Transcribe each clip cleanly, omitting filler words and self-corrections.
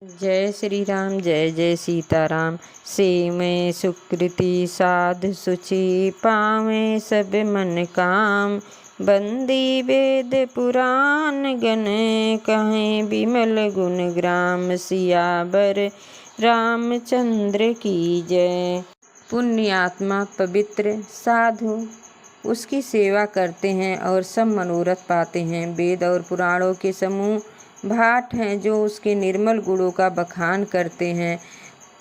जय श्री राम जय जय सीताराम। सेवै सुकृति साधु सुचि पावें सब मन काम। बंदी वेद पुराण गण कहें विमल गुण ग्राम। सियावर रामचंद्र की जय। पुण्य आत्मा पवित्र साधु उसकी सेवा करते हैं और सब मनोरथ पाते हैं। वेद और पुराणों के समूह भाट हैं जो उसके निर्मल गुणों का बखान करते हैं।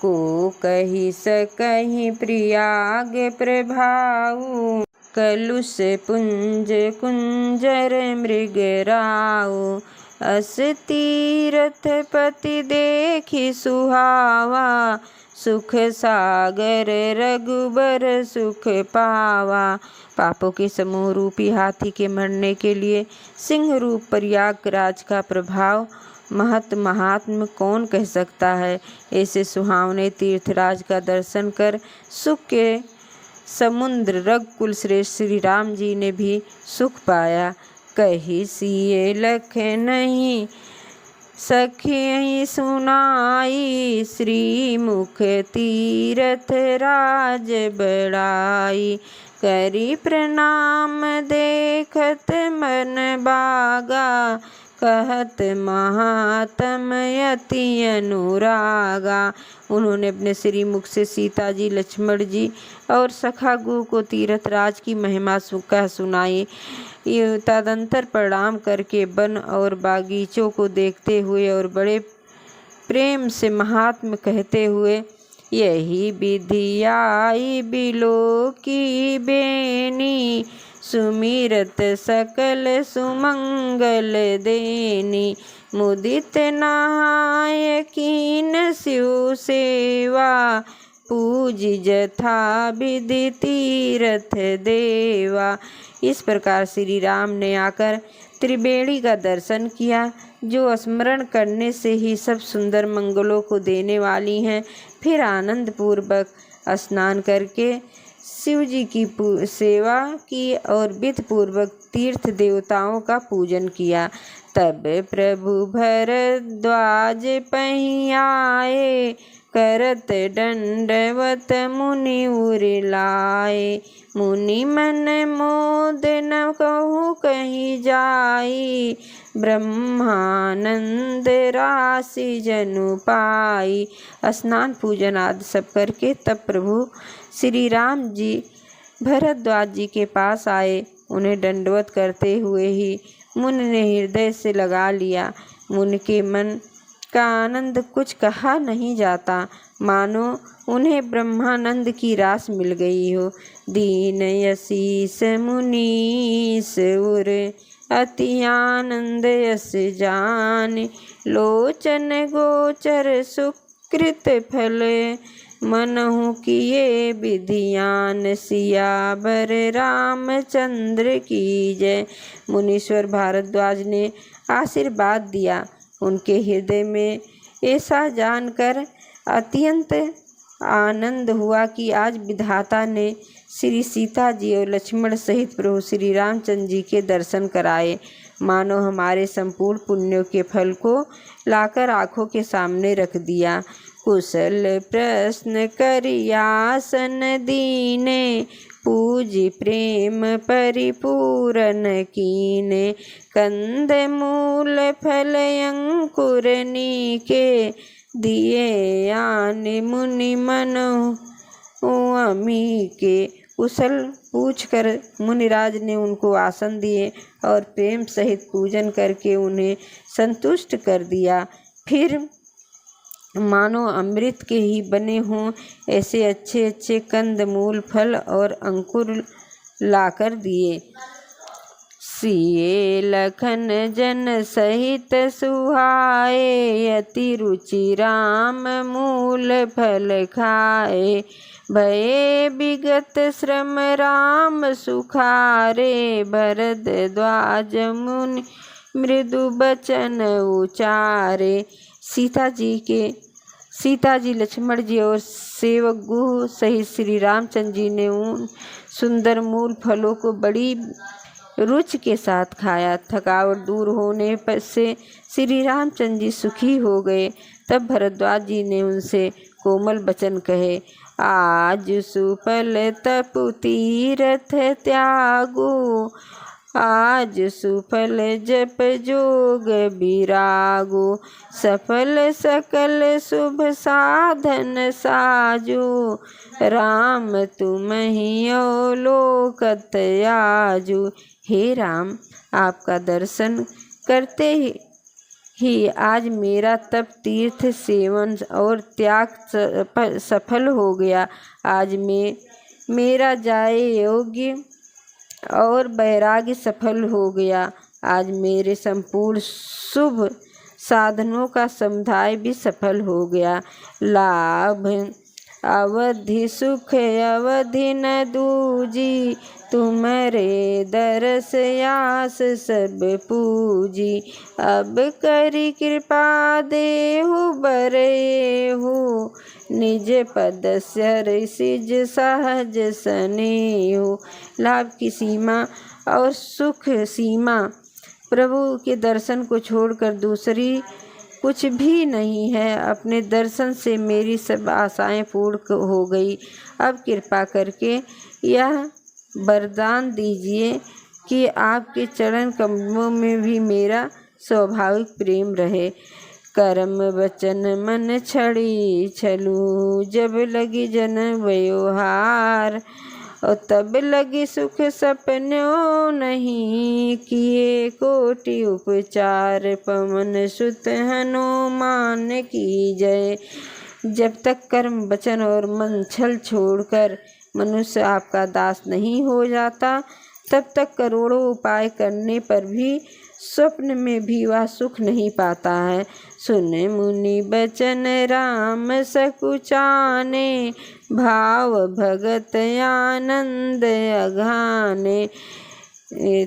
को कही सकहि प्रियाग प्रभाऊ। कलुष पुंज कुंजर मृगराऊ। अस तीरथ पति देखि सुहावा। सुख सागर रघुबर सुख पावा। पापों के समूह रूपी हाथी के मरने के लिए सिंह रूप प्रयागराज का प्रभाव महात्म कौन कह सकता है। ऐसे सुहावने तीर्थराज का दर्शन कर सुख के समुद्र रघुकुल श्रेष्ठ श्री राम जी ने भी सुख पाया। कही सिए लख नहीं सखी सुनाई। श्रीमुख तीरथ राज बड़ाई। करी प्रणाम देखत मन बागा। कहत महात्म यति अनुरागा। उन्होंने अपने श्रीमुख से सीता जी, लक्ष्मण जी और सखा गु को तीर्थराज की महिमा कह सुनाई। तदंतर प्रणाम करके वन और बागीचों को देखते हुए और बड़े प्रेम से महात्म कहते हुए यही विधि आई बिलो की बेनी। सुमिरत सकल सुमंगल देनी। मुदित नहाय कीन शिव सेवा। पूज जथा विधि तीरथ देवा। इस प्रकार श्री राम ने आकर त्रिवेणी का दर्शन किया जो स्मरण करने से ही सब सुंदर मंगलों को देने वाली हैं। फिर आनंद पूर्वक स्नान करके शिव जी की सेवा की और विधि पूर्वक तीर्थ देवताओं का पूजन किया। तब प्रभु भरद्वाज पहीं आए। करत दंडवत मुनि उरलाए। मुनि मन मोद न कहूँ कहीं जाई। ब्रह्मानंद राशि जनु पाई। स्नान पूजन आदि सब करके तब प्रभु श्री राम जी भरद्वाज जी के पास आए। उन्हें दंडवत करते हुए ही मुनि ने हृदय से लगा लिया। मुनि के मन का आनंद कुछ कहा नहीं जाता, मानो उन्हें ब्रह्मानंद की रास मिल गई हो। दीन यशीस मुनीस उर अति आनंद यस जान। लोचन गोचर सुकृत फल मनहु किए विधियान। सियावर रामचंद्र की जय। मुनीश्वर भारद्वाज ने आशीर्वाद दिया। उनके हृदय में ऐसा जानकर अत्यंत आनंद हुआ कि आज विधाता ने श्री सीता जी और लक्ष्मण सहित प्रभु श्री रामचंद्र जी के दर्शन कराए। मानो हमारे संपूर्ण पुण्यों के फल को लाकर आँखों के सामने रख दिया। कुशल प्रश्न करियासन दीने। पूज प्रेम परिपूरन कीने। कंद मूल फल अंकुर नीके। दिए आन मुनि मनु अमी के। कुशल पूछकर मुनिराज ने उनको आसन दिए और प्रेम सहित पूजन करके उन्हें संतुष्ट कर दिया। फिर मानो अमृत के ही बने हों ऐसे अच्छे अच्छे कंद मूल फल और अंकुर लाकर दिए। सिए लखन जन सहित सुहाए। अति रुचि राम मूल फल खाए। भये विगत श्रम राम सुखारे। भरद्वाज मुनि मृदु बचन उचारे। सीता जी लक्ष्मण जी और सेवक गुह सहित श्री रामचंद्र जी ने उन सुंदर मूल फलों को बड़ी रुचि के साथ खाया। थकावट दूर होने पर से श्री रामचंद्र जी सुखी हो गए। तब भरद्वाज जी ने उनसे कोमल वचन कहे, आज सुफल तपु तीरथ त्यागो, आज सुफल जप जोग विरागो, सफल सकल शुभ साधन साजो, राम तुम ही अवलोकत आजो। हे राम, आपका दर्शन करते ही आज मेरा तप, तीर्थ सेवन और त्याग सफल हो गया। आज मेरा जाए योग्य और वैराग्य सफल हो गया। आज मेरे संपूर्ण शुभ साधनों का समुदाय भी सफल हो गया। लाभ अवधि सुख अवधि न दूजी, तुम्हारे दरस आस सब पूजी। अब करी कृपा देहु बरेहु, निज पद सिज सहज सनेहु। लाभ की सीमा और सुख सीमा, प्रभु के दर्शन को छोड़कर दूसरी कुछ भी नहीं है। अपने दर्शन से मेरी सब आशाएं पूर्ण हो गई। अब कृपा करके यह वरदान दीजिए कि आपके चरण कमलों में भी मेरा स्वाभाविक प्रेम रहे। कर्म वचन मन छड़ी छलू, जब लगी जन व्यवहार, और तब लगी सुख सपनों नहीं, किए कोटि उपचार। पवन सुत हनुमान की जय। जब तक कर्म वचन और मन छल छोड़कर मनुष्य आपका दास नहीं हो जाता, तब तक करोड़ों उपाय करने पर भी स्वप्न में भी वह सुख नहीं पाता है। सुन मुनि बचन राम सकुचाने, भाव भगत आनंद अघाने।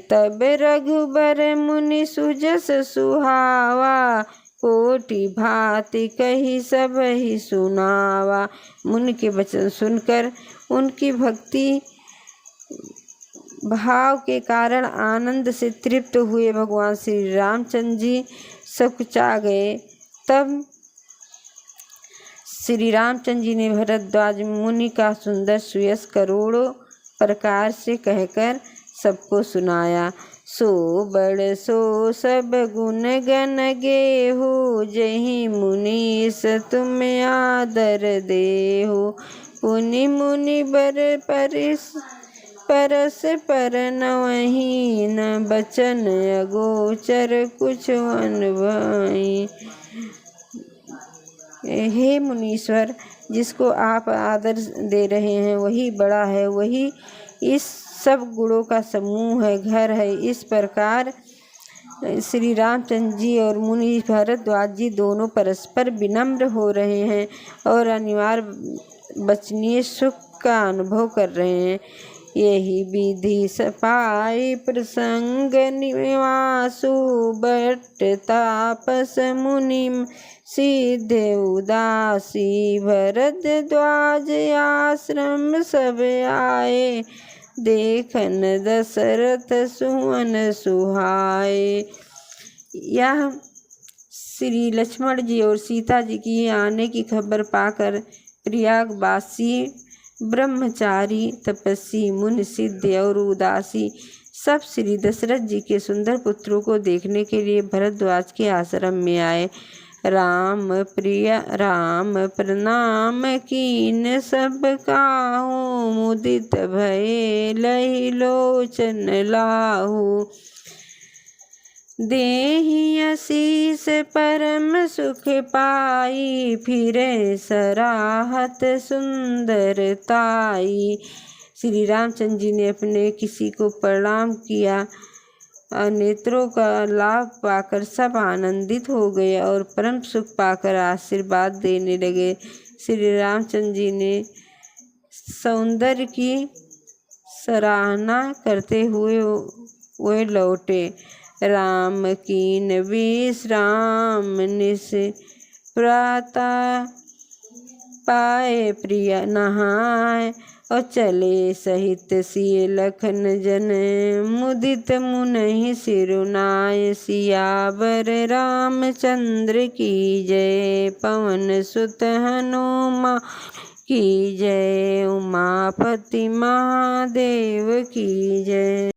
तब रघुबर मुनि सुजस सुहावा, कोटि भांति कही सब ही सुनावा। मुनि के वचन सुनकर उनकी भक्ति भाव के कारण आनंद से तृप्त हुए भगवान श्री रामचंद्र जी सकुचा गए। तब श्री रामचंद्र जी ने भरद्वाज मुनि का सुंदर सुयश करोड़ों प्रकार से कहकर सबको सुनाया। सो बड़ सो सब गुण गण गेहु, जहि मुनीस तुम आदर देहु। पुनि मुनि बर परस पर नवहि, न बचन अगोचर कुछ अनभई। हे मुनीश्वर, जिसको आप आदर दे रहे हैं वही बड़ा है, वही इस सब गुणों का समूह है, घर है। इस प्रकार श्री रामचंद्र जी और मुनि भरद्वाज जी दोनों परस्पर विनम्र हो रहे हैं और अनिवार्य वचनीय सुख का अनुभव कर रहे हैं। यही विधि सपाई प्रसंग निवासु, बट तापस मुनि सिद्ध उदासी। भरद्वाज आश्रम सब आए, देखन दशरथ सुवन सुहाए। यह श्री लक्ष्मण जी और सीता जी की आने की खबर पाकर प्रयागवासी ब्रह्मचारी, तपस्वी, मुनि, सिद्ध और उदासी सब श्री दशरथ जी के सुंदर पुत्रों को देखने के लिए भरद्वाज के आश्रम में आए। राम प्रिय राम प्रणाम कीन सब काहू, मुदित भये लहि लोचन लाहू। देहि आशीष परम सुख पाई, फिरे सराहत सुंदरताई। श्री रामचंद्र जी ने अपने किसी को प्रणाम किया। नेत्रों का लाभ पाकर सब आनंदित हो गए और परम सुख पाकर आशीर्वाद देने लगे। श्री रामचंद्र जी ने सौंदर्य की सराहना करते हुए लौटे। राम कीन विश्राम निस प्रातः, पाए प्रिय नहाय, और चले सहित सिय लखन जन, मुदित मुनहि सिरुनाय। सियावर रामचंद्र की जय, पवन सुत हनुमान की जय, उमापति महादेव की जय।